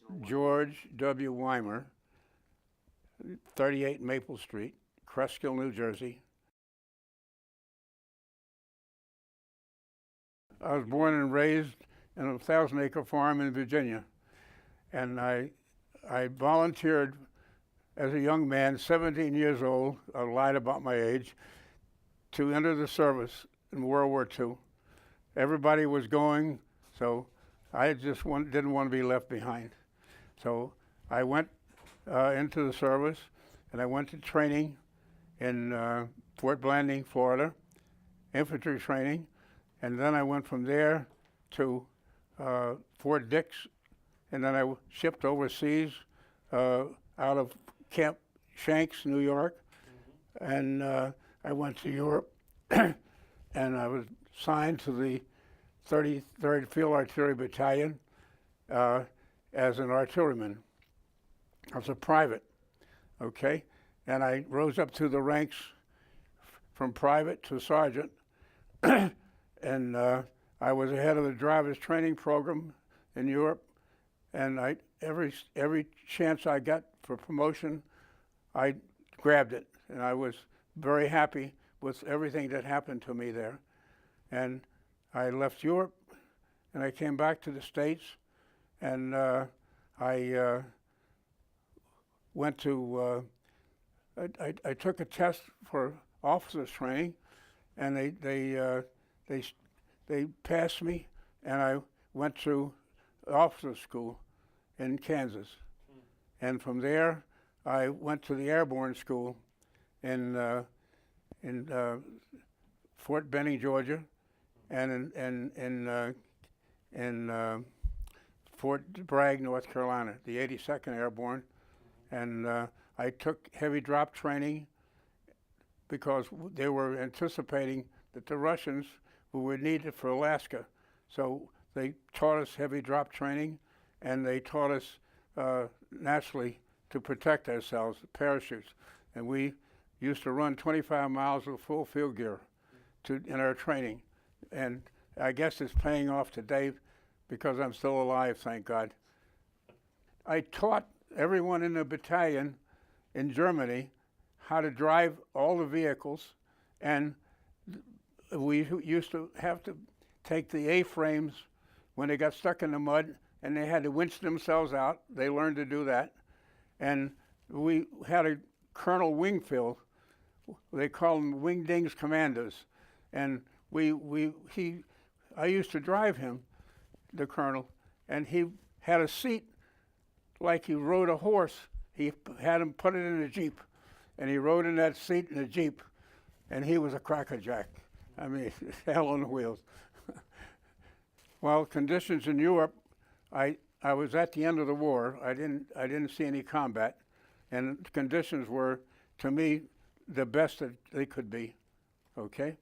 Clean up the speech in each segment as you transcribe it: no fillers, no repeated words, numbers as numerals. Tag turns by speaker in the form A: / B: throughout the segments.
A: original one?
B: George W. Wymer, 38 Maple Street, Cresskill, New Jersey. I was born and raised in a 1,000-acre farm in Virginia, and I volunteered as a young man, 17 years old. I lied about my age, to enter the service in World War II. Everybody was going, so I just didn't want to be left behind. So I went into the service, and I went to training in Fort Blanding, Florida, infantry training, and then I went from there to Fort Dix, and then I shipped overseas out of Camp Shanks, New York, and I went to Europe, and I was signed to the 33rd Field Artillery Battalion as an artilleryman. I was a private, okay? And I rose up through the ranks from private to sergeant, and I was ahead of the driver's training program in Europe, and every chance I got for promotion, I grabbed it, and I was very happy with everything that happened to me there. And I left Europe, and I came back to the States, and I went to, I took a test for officers training, and they passed me, and I went to officers school in Kansas. And from there, I went to the airborne school in Fort Benning, Georgia, and in Fort Bragg, North Carolina, the 82nd Airborne. And I took heavy drop training because they were anticipating that the Russians would need it for Alaska. So they taught us heavy drop training, and they taught us naturally to protect ourselves, parachutes. And we used to run 25 miles with full field gear in our training. And I guess it's paying off today because I'm still alive, thank God. I taught everyone in the battalion in Germany how to drive all the vehicles, and we used to have to take the A-frames when they got stuck in the mud, and they had to winch themselves out. They learned to do that. And we had a Colonel Wingfield, they call them Wingdings Commanders, and I used to drive him, the colonel, and he had a seat like he rode a horse. He had him put it in a Jeep, and he rode in that seat in the Jeep, and he was a crackerjack. I mean, hell on the wheels. Well, conditions in Europe, I was at the end of the war. I didn't see any combat, and conditions were, to me, the best that they could be, okay?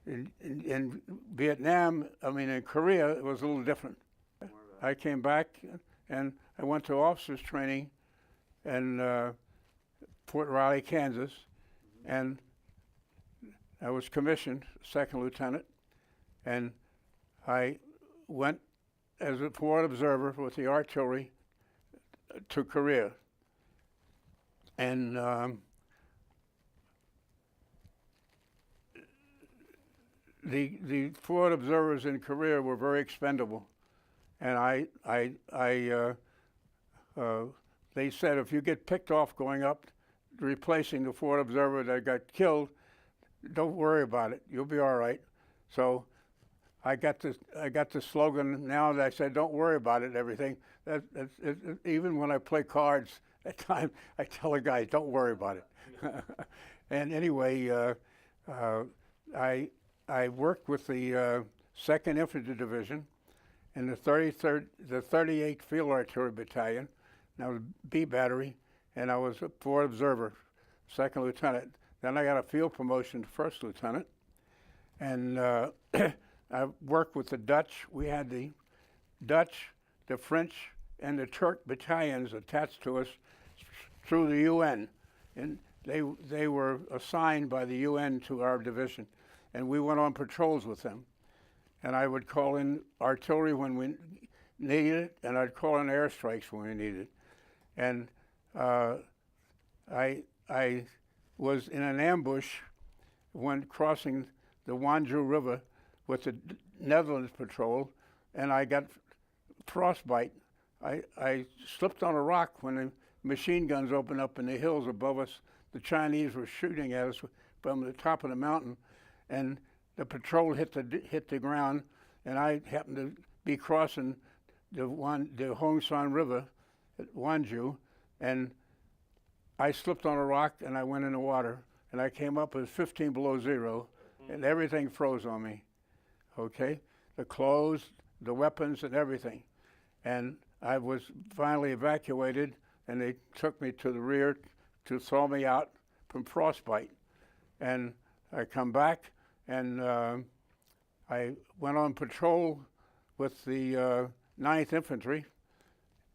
B: In Vietnam, in Korea, it was a little different. I came back, and I went to officers training in Fort Riley, Kansas, and I was commissioned second lieutenant, and I went as a forward observer with the artillery to Korea. And the forward observers in Korea were very expendable, and they said if you get picked off going up, replacing the forward observer that got killed, don't worry about it. You'll be all right. So I got the slogan now that I said, don't worry about it, everything. Even when I play cards at times, I tell the guys, don't worry about it. And anyway, I worked with the 2nd Infantry Division in the 38th Field Artillery Battalion. And I was B Battery, and I was a forward observer, second lieutenant. Then I got a field promotion to first lieutenant. And I worked with the Dutch. We had the Dutch, the French, and the Turk battalions attached to us through the UN. And they were assigned by the UN to our division. And we went on patrols with them. And I would call in artillery when needed it, and I'd call in airstrikes when we needed it. And I was in an ambush when crossing the Wanju River with the Netherlands patrol, and I got frostbite. I slipped on a rock when the machine guns opened up in the hills above us. The Chinese were shooting at us from the top of the mountain, and the patrol hit the ground, and I happened to be crossing the Hongsan River at Wanju, and I slipped on a rock and I went in the water, and I came up as 15 below zero, and everything froze on me. Okay, the clothes, the weapons, and everything, and I was finally evacuated, and they took me to the rear to thaw me out from frostbite. And I come back, and I went on patrol with the 9th Infantry.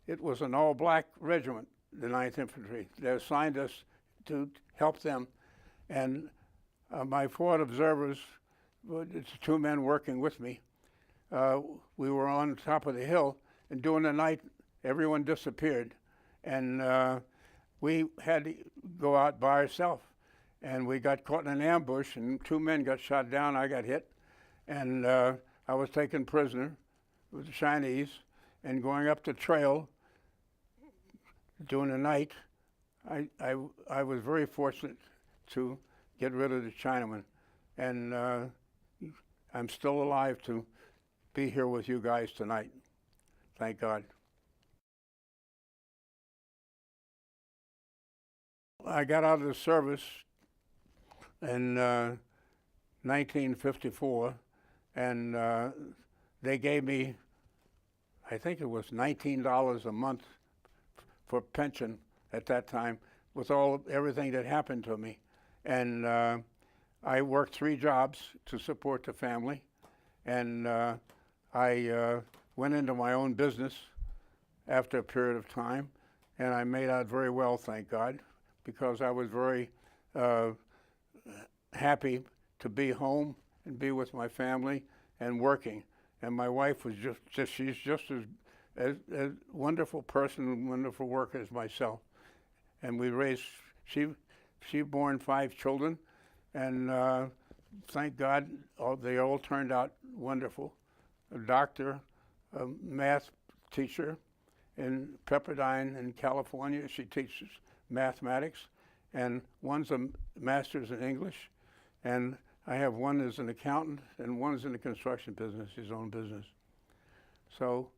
B: It was an all-black regiment, the 9th Infantry. They assigned us to help them. And my forward observers, it's 2 men working with me, we were on top of the hill, and during the night, everyone disappeared. And we had to go out by ourselves. And we got caught in an ambush, and 2 men got shot down, I got hit. And I was taken prisoner with the Chinese, and going up the trail during the night, I was very fortunate to get rid of the Chinaman. And I'm still alive to be here with you guys tonight. Thank God. I got out of the service in 1954, and they gave me, I think it was $19 a month for pension at that time, with everything that happened to me. And I worked 3 jobs to support the family, and I went into my own business after a period of time, and I made out very well, thank God, because I was very happy to be home and be with my family and working. And my wife was she's just as wonderful person and wonderful worker as myself. And we raised, she born 5 children, and thank God they all turned out wonderful. A doctor, a math teacher in Pepperdine in California. She teaches mathematics, and one's a master's in English, and I have one as an accountant, and one's in the construction business, his own business. So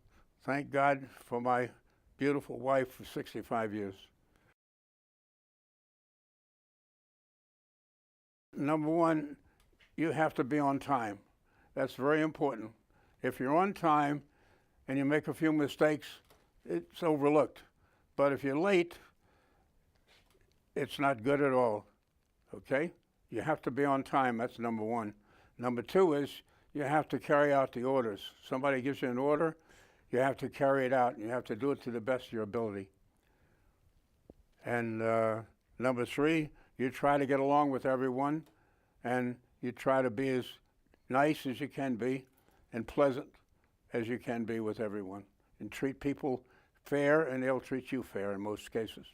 B: thank God for my beautiful wife for 65 years. Number one, you have to be on time. That's very important. If you're on time and you make a few mistakes, it's overlooked. But if you're late, it's not good at all, okay? You have to be on time, that's number one. Number 2 is you have to carry out the orders. Somebody gives you an order, you have to carry it out, and you have to do it to the best of your ability. And number 3, you try to get along with everyone, and you try to be as nice as you can be and pleasant as you can be with everyone, and treat people fair, and they'll treat you fair in most cases.